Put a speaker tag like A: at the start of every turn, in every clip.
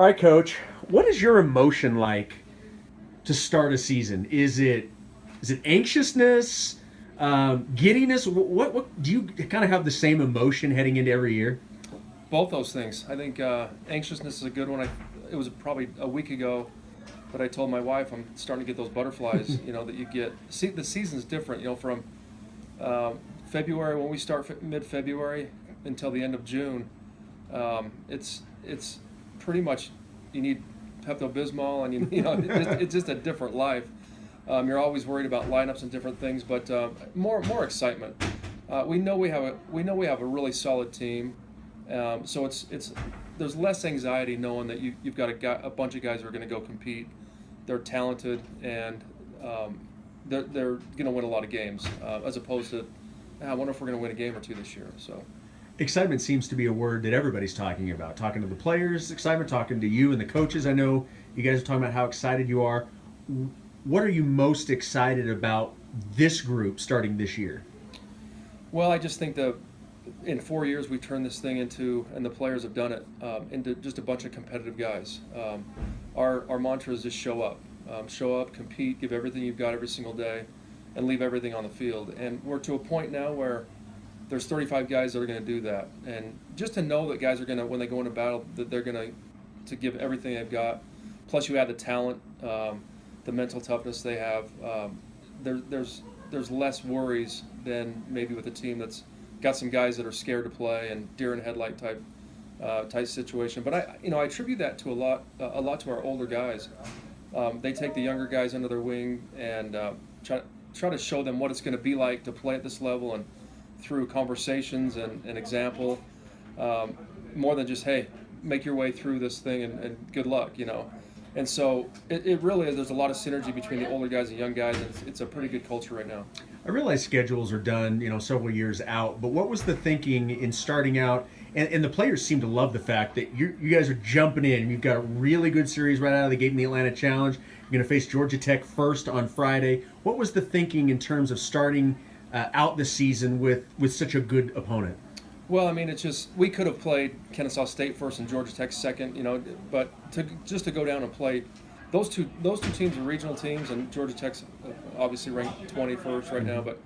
A: All right, Coach. What is your emotion like to start a season? Is it anxiousness, giddiness? What do you kind of have the same emotion heading into every year?
B: Both those things. I think anxiousness is a good one. It was probably a week ago that I told my wife I'm starting to get those butterflies. That you get. See, the season's different. From uh, February when we start mid-February until the end of June. It's pretty much you need Pepto Bismol, and it's just a different life. You're always worried about lineups and different things, but more excitement. We know we have a really solid team, so it's there's less anxiety knowing that you've got a bunch of guys who are going to go compete. They're talented, and they're going to win a lot of games, as opposed to I wonder if we're going to win a game or two this year. So
A: Excitement seems to be a word that everybody's talking about. Talking to the players, excitement. Talking to you and the coaches. I know you guys are talking about how excited you are. What are you most excited about this group starting this year?
B: well, I just think that in 4 years we've turned this thing into, and the players have done it, into just a bunch of competitive guys. Our mantra is just show up, compete, give everything you've got every single day, and leave everything on the field. And we're to a point now where there's 35 guys that are going to do that, and just to know that guys are going to, when they go into battle, that they're going to give everything they've got. Plus, you add the talent, the mental toughness they have. There's less worries than maybe with a team that's got some guys that are scared to play and deer in headlight type situation. But I attribute that to a lot to our older guys. They take the younger guys under their wing and try to show them what it's going to be like to play at this level, and through conversations and example, more than just, hey, make your way through this thing and good luck. And so it really is. There's a lot of synergy between the older guys and young guys, and it's a pretty good culture right now.
A: I realize schedules are done, several years out. But what was the thinking in starting out? And the players seem to love the fact that you guys are jumping in. You've got a really good series right out of the gate in the Atlanta Challenge. You're going to face Georgia Tech first on Friday. What was the thinking in terms of starting out the season with such a good opponent?
B: Well, I mean, it's just we could have played Kennesaw State first and Georgia Tech second, but to go down and play those two teams are regional teams, and Georgia Tech's obviously ranked 21st right now. But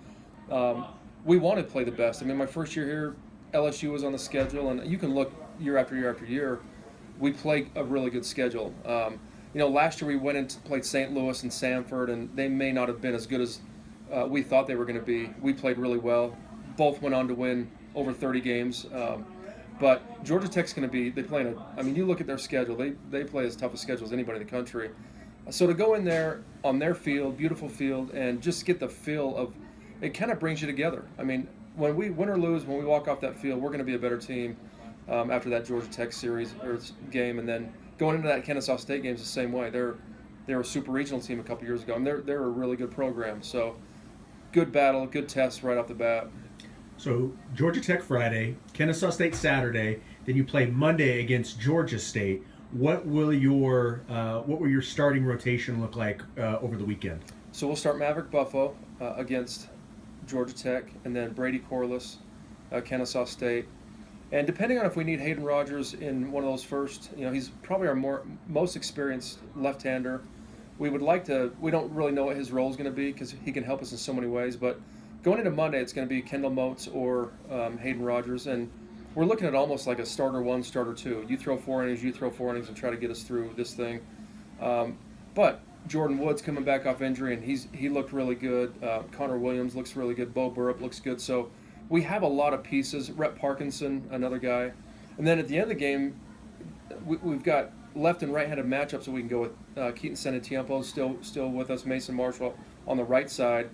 B: we want to play the best. I mean, my first year here, LSU was on the schedule, and you can look year after year after year. We play a really good schedule. Last year we went and played St. Louis and Samford, and they may not have been as good as we thought they were going to be. We played really well. Both went on to win over 30 games. But Georgia Tech's going to be, you look at their schedule, they play as tough a schedule as anybody in the country. So to go in there on their field, beautiful field, and just get the feel of, it kind of brings you together. I mean, when we win or lose, when we walk off that field, we're going to be a better team after that Georgia Tech series or game. And then going into that Kennesaw State game is the same way. They're a super regional team a couple years ago, and they're a really good program. So good battle, good test right off the bat.
A: So Georgia Tech Friday, Kennesaw State Saturday, then you play Monday against Georgia State. What will your starting rotation look like over the weekend?
B: So we'll start Maverick Buffo against Georgia Tech, and then Brady Corliss, Kennesaw State. And depending on if we need Hayden Rogers in one of those first, he's probably our most experienced left-hander. We don't really know what his role is going to be because he can help us in so many ways, but going into Monday, it's going to be Kendall Moats or Hayden Rogers, and we're looking at almost like a starter one, starter two. You throw 4 innings, you throw 4 innings, and try to get us through this thing. But Jordan Wood's coming back off injury, and he looked really good. Connor Williams looks really good. Bo Burrup looks good. So we have a lot of pieces. Rhett Parkinson, another guy. And then at the end of the game, we've got left and right-handed matchups that we can go with. Keaton Senatiempo still with us. Mason Marshall on the right side.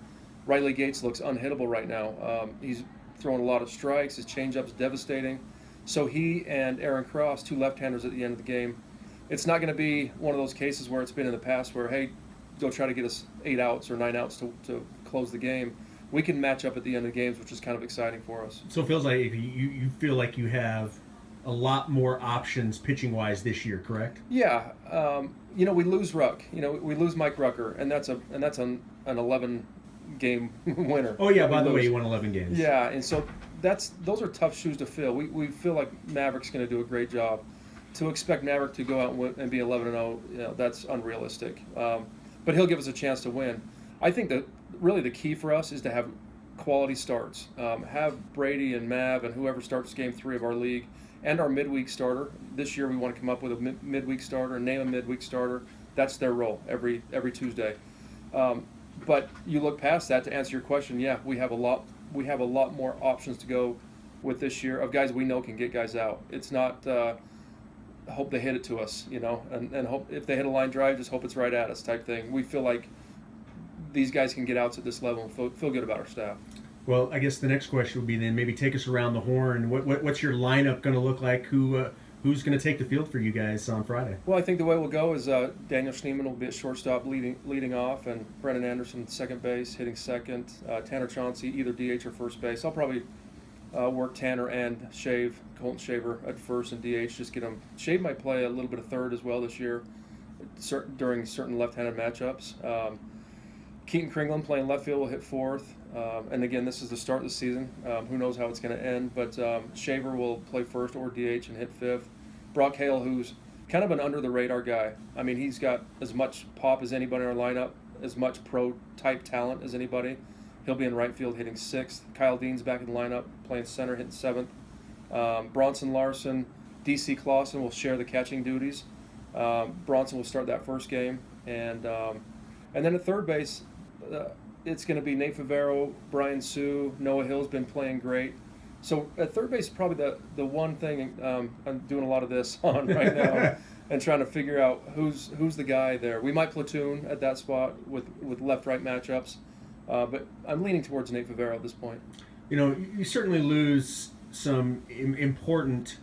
B: Riley Gates looks unhittable right now. He's throwing a lot of strikes. His changeup's devastating. So he and Aaron Cross, two left-handers at the end of the game. It's not going to be one of those cases where it's been in the past where, hey, go try to get us 8 outs or 9 outs to close the game. We can match up at the end of the games, which is kind of exciting for us.
A: So it feels like you feel like you have a lot more options pitching-wise this year, correct?
B: Yeah. We lose Ruck. We lose Mike Rucker, and that's an 11-game winner.
A: Oh yeah, by the way, you won 11 games.
B: Yeah, and so those are tough shoes to fill. We feel like Maverick's going to do a great job. to expect Maverick to go out and be 11-0, that's unrealistic. But he'll give us a chance to win. I think that really the key for us is to have quality starts. Have Brady and Mav and whoever starts game 3 of our league and our midweek starter. This year we want to come up with a midweek starter and name a midweek starter. That's their role every Tuesday. But you look past that to answer your question. Yeah, we have a lot more options to go with this year of guys we know can get guys out. It's not hope they hit it to us, and hope if they hit a line drive, just hope it's right at us type thing. We feel like these guys can get outs at this level and feel good about our staff.
A: Well, I guess the next question would be then maybe take us around the horn. What's your lineup going to look like? Who's going to take the field for you guys on Friday?
B: Well, I think the way we'll go is Daniel Schneeman will be at shortstop leading off, and Brennan Anderson second base, hitting second. Tanner Chauncey either DH or first base. I'll probably work Tanner and Colton Shaver at first and DH. Just get him. Shave might play a little bit of third as well this year, during certain left-handed matchups. Keaton Kringland playing left field will hit fourth. And again, this is the start of the season. Who knows how it's going to end, but Shaver will play first or DH and hit fifth. Brock Hale, who's kind of an under-the-radar guy. I mean, he's got as much pop as anybody in our lineup, as much pro-type talent as anybody. He'll be in right field hitting sixth. Kyle Dean's back in the lineup, playing center, hitting seventh. Bronson Larson, DC Clausen will share the catching duties. Bronson will start that first game. And then at third base, it's going to be Nate Favero, Brian Sue. Noah Hill's been playing great. So at third base, probably the one thing I'm doing a lot of this on right now and trying to figure out who's the guy there. We might platoon at that spot with left-right matchups, but I'm leaning towards Nate Favero at this point.
A: You certainly lose some important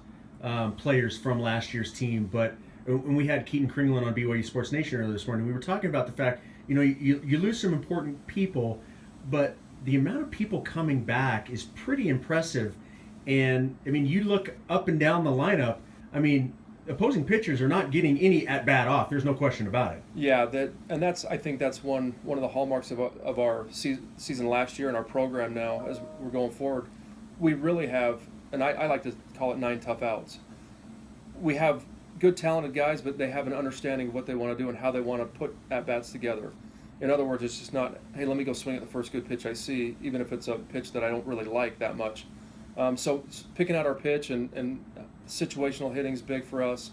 A: players from last year's team, but when we had Keaton Kringland on BYU Sports Nation earlier this morning, we were talking about the fact, you lose some important people, but the amount of people coming back is pretty impressive. And, you look up and down the lineup, opposing pitchers are not getting any at-bat off. There's no question about it.
B: Yeah, I think that's one of the hallmarks of our season last year and our program now as we're going forward. We really have, and I like to call it 9 tough outs. We have good, talented guys, but they have an understanding of what they want to do and how they want to put at-bats together. In other words, it's just not, hey, let me go swing at the first good pitch I see, even if it's a pitch that I don't really like that much. So picking out our pitch and situational hitting is big for us.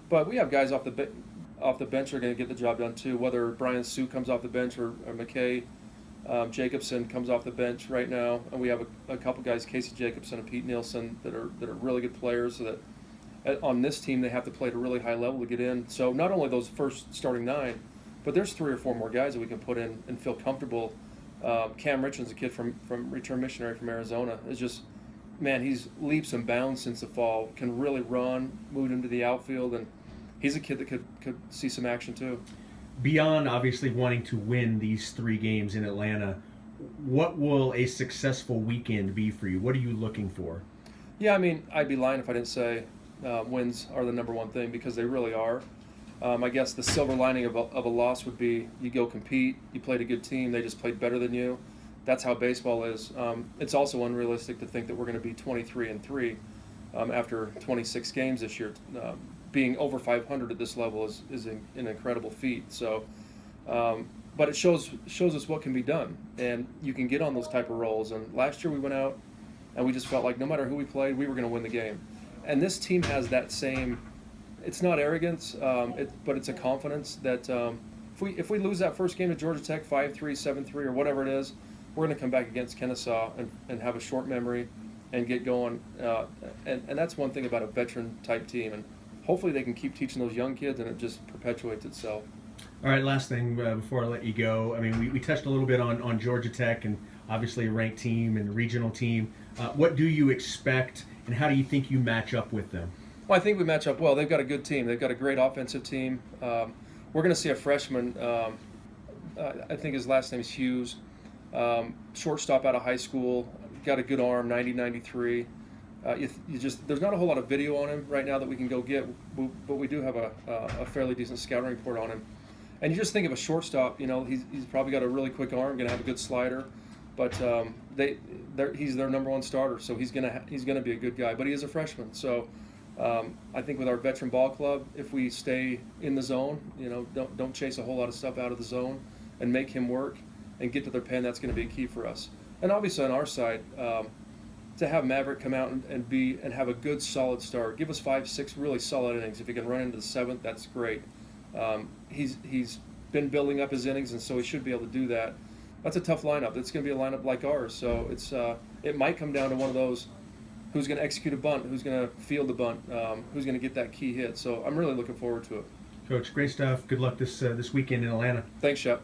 B: But we have guys off the bench who are going to get the job done too, whether Brian Sue comes off the bench or McKay Jacobson comes off the bench right now. And we have a couple guys, Casey Jacobson and Pete Nielsen, that are really good players, so that on this team they have to play at a really high level to get in. So not only those first starting 9, but there's 3 or 4 more guys that we can put in and feel comfortable. Cam Richards, a kid from return missionary from Arizona, is just, man, he's leaps and bounds since the fall, can really run, moved into the outfield, and he's a kid that could see some action too.
A: Beyond obviously wanting to win these 3 games in Atlanta, what will a successful weekend be for you? What are you looking for?
B: Yeah, I'd be lying if I didn't say wins are the number one thing, because they really are. I guess the silver lining of a loss would be you go compete, you played a good team, they just played better than you. That's how baseball is. It's also unrealistic to think that we're going to be 23-3 after 26 games this year. Being over 500 at this level is an incredible feat. So, but it shows us what can be done, and you can get on those type of rolls. And last year we went out and we just felt like no matter who we played, we were going to win the game. And this team has that same. It's not arrogance, but it's a confidence that if we lose that first game to Georgia Tech 5-3, 7-3, or whatever it is, we're going to come back against Kennesaw and have a short memory and get going. And that's one thing about a veteran-type team. And hopefully they can keep teaching those young kids, and it just perpetuates itself.
A: All right, last thing before I let you go. We touched a little bit on Georgia Tech and obviously a ranked team and a regional team. What do you expect, and how do you think you match up with them?
B: Well, I think we match up well. They've got a good team. They've got a great offensive team. We're going to see a freshman, I think his last name is Hughes, shortstop out of high school, got a good arm, 90-93. There's not a whole lot of video on him right now that we can go get, but we do have a fairly decent scouting report on him. And you just think of a shortstop, he's probably got a really quick arm, going to have a good slider, but he's their number one starter, so he's gonna be a good guy. But he is a freshman, so I think with our veteran ball club, if we stay in the zone, don't chase a whole lot of stuff out of the zone and make him work and get to their pen, that's going to be key for us. And obviously on our side, to have Maverick come out and have a good solid start, give us 5-6 really solid innings. If he can run into the seventh, that's great. He's been building up his innings, and so he should be able to do that. That's a tough lineup. It's going to be a lineup like ours, so it might come down to one of those: who's going to execute a bunt, who's going to field the bunt, who's going to get that key hit. So I'm really looking forward to it.
A: Coach, great stuff. Good luck this weekend in Atlanta.
B: Thanks, Shep.